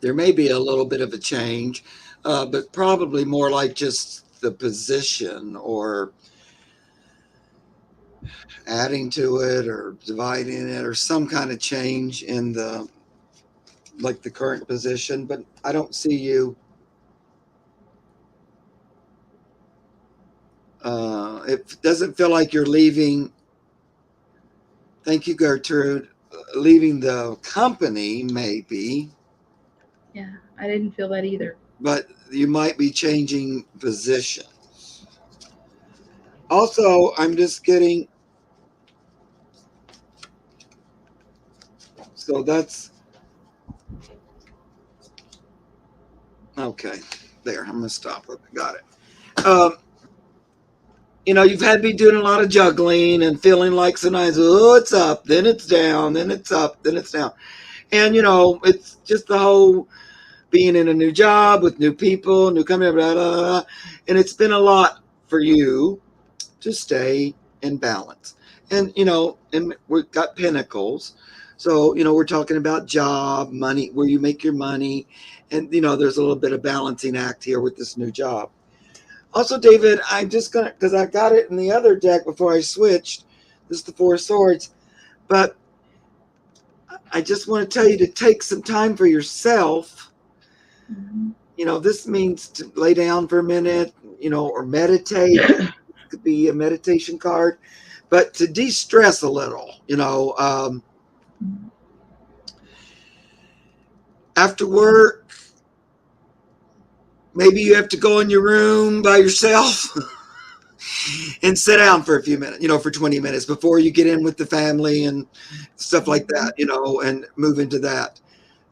there may be a little bit of a change, but probably more like just the position or adding to it or dividing it or some kind of change in the like the current position. But I don't see you. It doesn't feel like you're leaving. Thank you, Gertrude. Leaving the company, maybe, Yeah, I didn't feel that either. but you might be changing position. Also, I'm just getting, so that's okay. There, I'm gonna stop it. Got it. You've had me doing a lot of juggling and feeling like sometimes, oh, it's up, then it's down, then it's up, then it's down. And, it's just the whole being in a new job with new people, new company, blah, blah, blah. And it's been a lot for you to stay in balance. And we've got pinnacles. So, we're talking about job, money, where you make your money. And, there's a little bit of balancing act here with this new job. Also, David, I'm just going to, because I got it in the other deck before I switched. This is the Four of Swords. But I just want to tell you to take some time for yourself. Mm-hmm. This means to lay down for a minute, or meditate. It could be a meditation card. But to de-stress a little, after work, maybe you have to go in your room by yourself and sit down for a few minutes, for 20 minutes before you get in with the family and stuff like that, and move into that.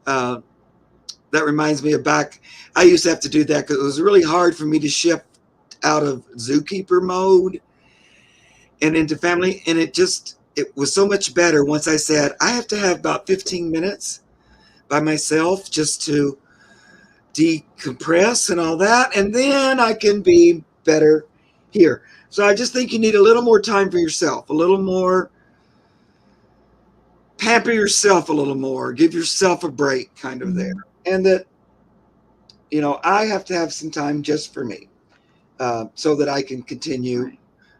That reminds me of back, I used to have to do that because it was really hard for me to shift out of zookeeper mode and into family. And it was so much better once I said, I have to have about 15 minutes by myself just to decompress and all that. And then I can be better here. So I just think you need a little more time for yourself, a little more, pamper yourself a little more, give yourself a break kind of there. And that, I have to have some time just for me so that I can continue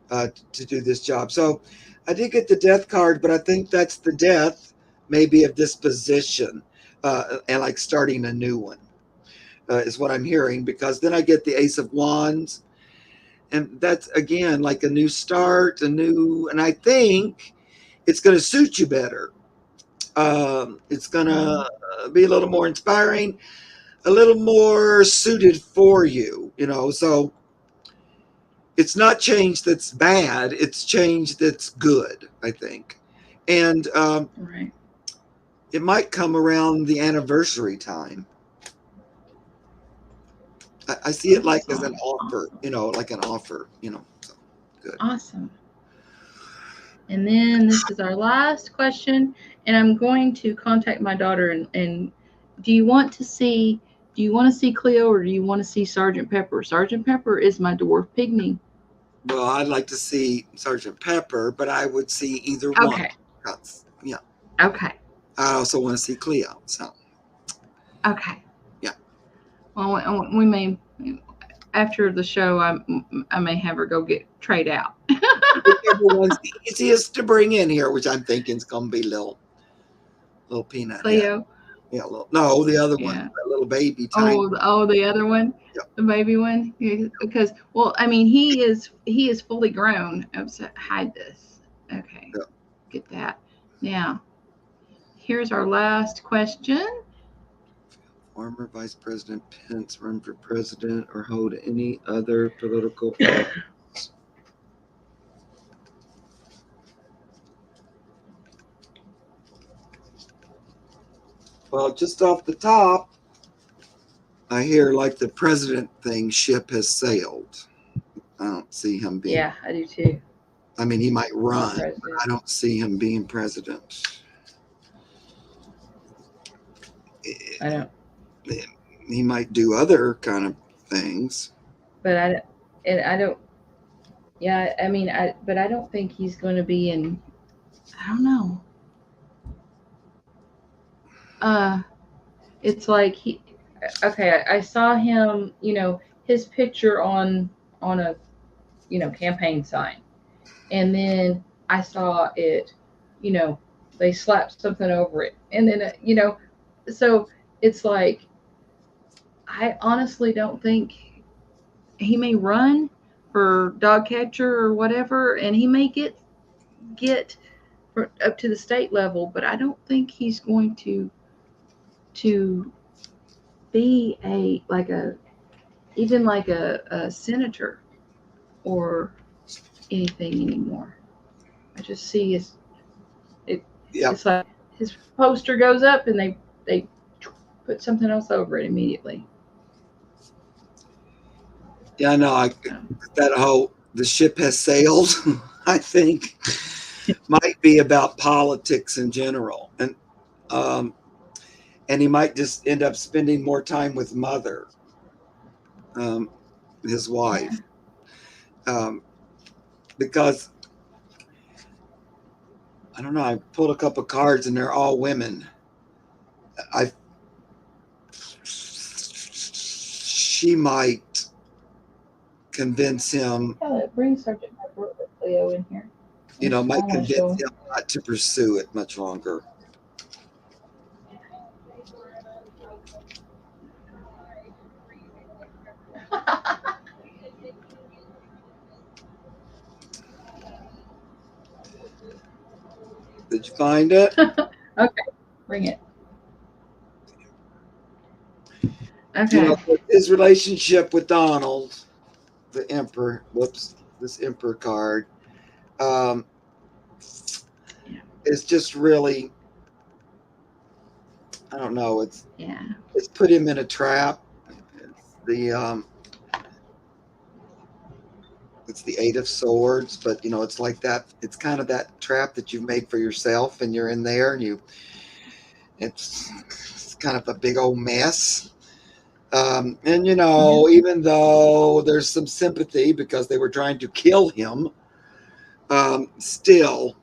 to do this job. So I did get the death card, but I think that's the death maybe of this position and like starting a new one is what I'm hearing, because then I get the Ace of Wands. And that's, again, like a new start, and I think it's going to suit you better. It's going to be a little more inspiring, a little more suited for you, so it's not change that's bad, it's change that's good, I think. And it might come around the anniversary time. I see it like as an offer, like an offer, so good. Awesome. And then this is our last question, and I'm going to contact my daughter and do you want to see Cleo, or do you want to see Sergeant Pepper? Sergeant Pepper is my dwarf pygmy. Well, I'd like to see Sergeant Pepper, but I would see either one. Okay. Yeah. Okay. I also want to see Cleo. So. Okay. Yeah. Well, we may, after the show, I may have her go trade out. Whichever one's the easiest to bring in here, which I'm thinking is going to be little Peanut. Cleo. Yeah. No, the other one, that little baby. Tiny. The other one. Yeah. The baby one. Yeah, because, well, I mean, he is fully grown. Oops, hide this. Okay. Yeah. Get that. Now, here's our last question. Former Vice President Pence run for president or hold any other political office? Well, just off the top, I hear like the president thing, ship has sailed. I don't see him being. Yeah, I do too. I mean, he might run, but I don't see him being president. I don't. he might do other kind of things. But I don't. Yeah, I mean, but I don't think he's going to be in. I don't know. Uh, it's like he. Okay, I saw him. His picture on a campaign sign, and then I saw it. You know, they slapped something over it, and then so it's like I honestly don't think he may run for dog catcher or whatever, and he may get up to the state level, but I don't think he's going to be even like a senator or anything anymore. I just see it Yeah. it's like his poster goes up and they put something else over it immediately. Yeah, no, that whole the ship has sailed, I think, might be about politics in general, um, and he might just end up spending more time with Mother, his wife, because I don't know. I pulled a couple cards and they're all women. She might convince him. Bring Sergeant Leo in here. Might convince him not to pursue it much longer. Did you find it? Okay, bring it. Okay. His relationship with Donald, the Emperor. Whoops, this Emperor card. It's just really, I don't know. It's put him in a trap. It's the Eight of Swords, but it's like that. It's kind of that trap that you've made for yourself, and you're in there, and it's kind of a big old mess. And even though there's some sympathy because they were trying to kill him, still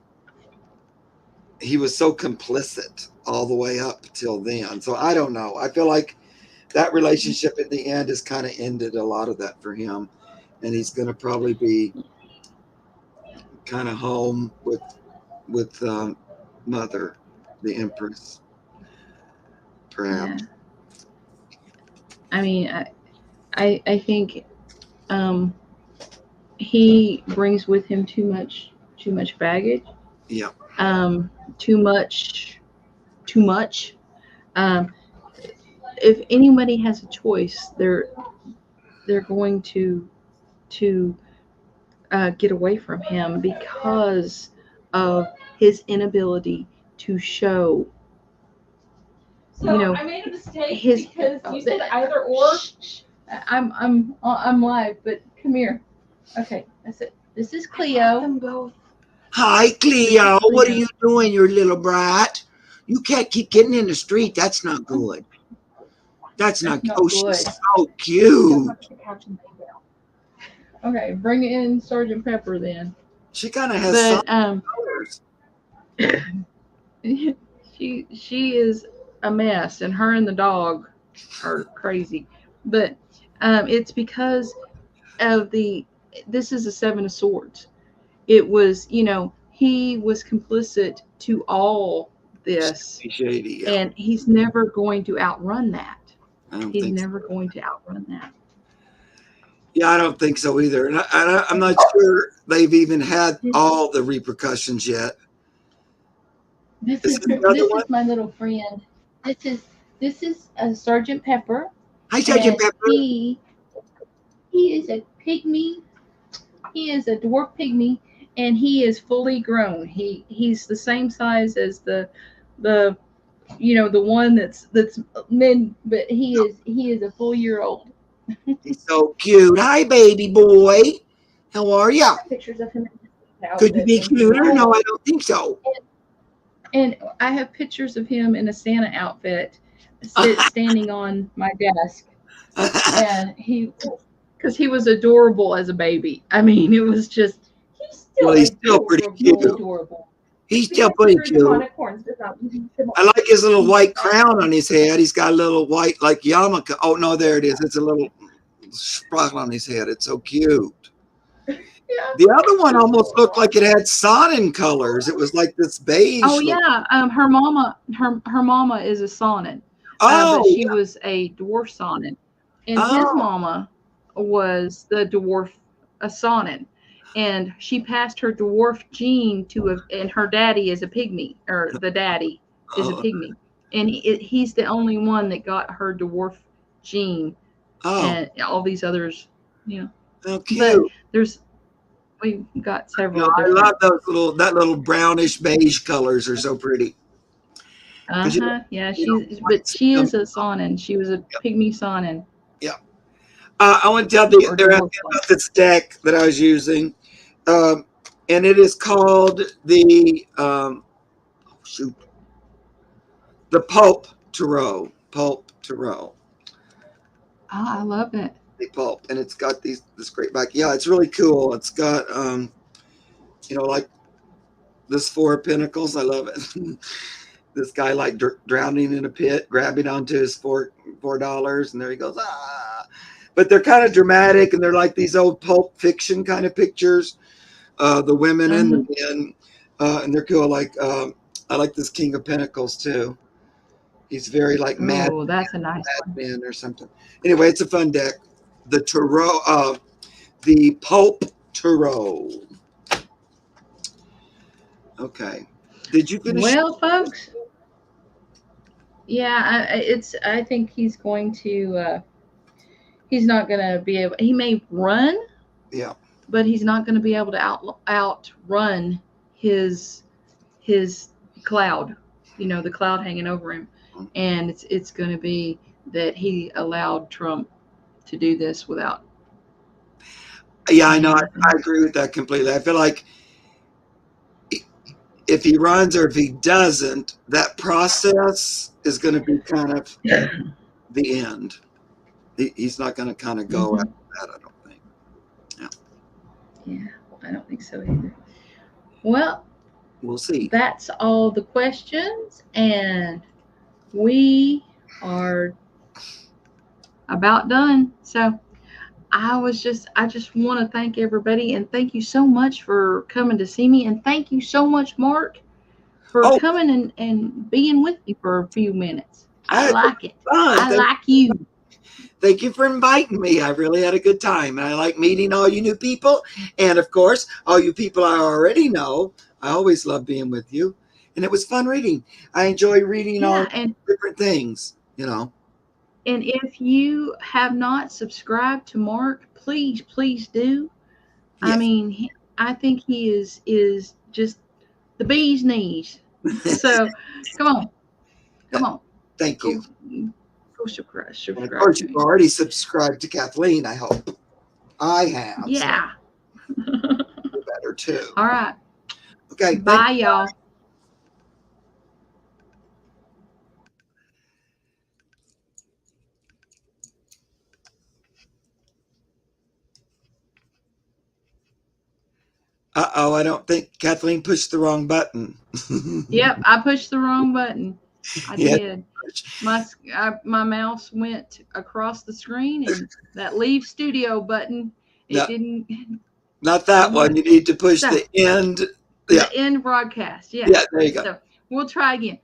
he was so complicit all the way up till then. So I don't know. I feel like that relationship at the end has kind of ended a lot of that for him, and he's going to probably be kind of home with Mother, the Empress, perhaps. Yeah. I mean, I think he brings with him too much baggage. Yeah. Too much. If anybody has a choice, they're going to get away from him because of his inability to show. So I made a mistake because you said either or. I'm live, but come here. Okay, that's it. This is Cleo. Them both. Hi, Cleo. What are you doing, you little brat? You can't keep getting in the street. That's not good. That's not good. Oh, she's so cute. Okay, bring in Sergeant Pepper then. She kind of has some colors. She is a mess, and her and the dog are crazy. But it's because of this is a Seven of Swords. It was, he was complicit to all this, shady, yeah. and he's never going to outrun that. He's never going to outrun that. Yeah, I don't think so either. And I'm not sure they've even had all the repercussions yet. This is my little friend. This is Sergeant Pepper. Hi, Sergeant Pepper. He is a pygmy. He is a dwarf pygmy, and he is fully grown. He's the same size as the one that's mid, but he is a full year old. He's so cute. Hi, baby boy. How are ya? Pictures of him. Could you be cuter? No, I don't think so. And I have pictures of him in a Santa outfit. standing on my desk, and because he was adorable as a baby. I mean, it was just He's still pretty cute. Adorable. He's still pretty cute. I like his little white crown on his head. He's got a little white, like yarmulke. Oh, no, there it is. It's a little spot on his head. It's so cute. Yeah. The other one almost looked like it had Sonja colors. It was like this beige. Oh yeah, her mama is a Sonja, Oh, but she was a dwarf Sonja, and his mama was the dwarf Sonja, and she passed her dwarf gene and her daddy is a pygmy, or the daddy is a pygmy, and he's the only one that got her dwarf gene, and all these others, Oh, cute. But we've got several. I love that little brownish beige colors are so pretty. Yeah, she is a Sonja. She was a pygmy Sonja. Yeah. I want to tell about this deck that I was using, and it is called the Pulp Tarot. Pulp Tarot. Oh, I love it. The pulp, and it's got this great back. Yeah, it's really cool. It's got like this Four of Pentacles. I love it. This guy like drowning in a pit, grabbing onto his $4, and there he goes. But they're kind of dramatic, and they're like these old pulp fiction kind of pictures. The women and the men, and they're cool. I like this King of Pentacles too. He's very like mad. Oh, that's a nice man or something. Anyway, it's a fun deck. The Tarot, the Pulp Tarot. Okay. Did you finish? Well, folks. Yeah, I think he's going to. He's not going to be able. He may run. Yeah. But he's not going to be able to outrun his cloud. The cloud hanging over him, and it's going to be that he allowed Trump to do this without. Yeah, I know. I agree with that completely. I feel like if he runs or if he doesn't, that process is going to be kind of the end. He's not going to kind of go after that, I don't think. Yeah, I don't think so either. Well, we'll see. That's all the questions, and we are about done. So I just want to thank everybody, and thank you so much for coming to see me, and thank you so much, Mark, for coming and being with me for a few minutes. I like it. I like you. Thank you for inviting me. I really had a good time, and I like meeting all you new people, and of course, all you people I already know. I always love being with you, and it was fun reading. I enjoy reading all different things, And if you have not subscribed to Mark, please do. Yes. I mean, I think he is just the bee's knees. So come on. Thank you. Go subscribe. Of course, you've already subscribed to Kathleen, I hope. I have. Yeah. So you better too. All right. Okay. Bye, y'all. Uh-oh, I don't think Kathleen pushed the wrong button. Yep, I pushed the wrong button. I did. My mouse went across the screen, and that leave studio button, didn't. Not that one. You need to push the end. The end broadcast. Yeah. Yeah, there you go. So we'll try again.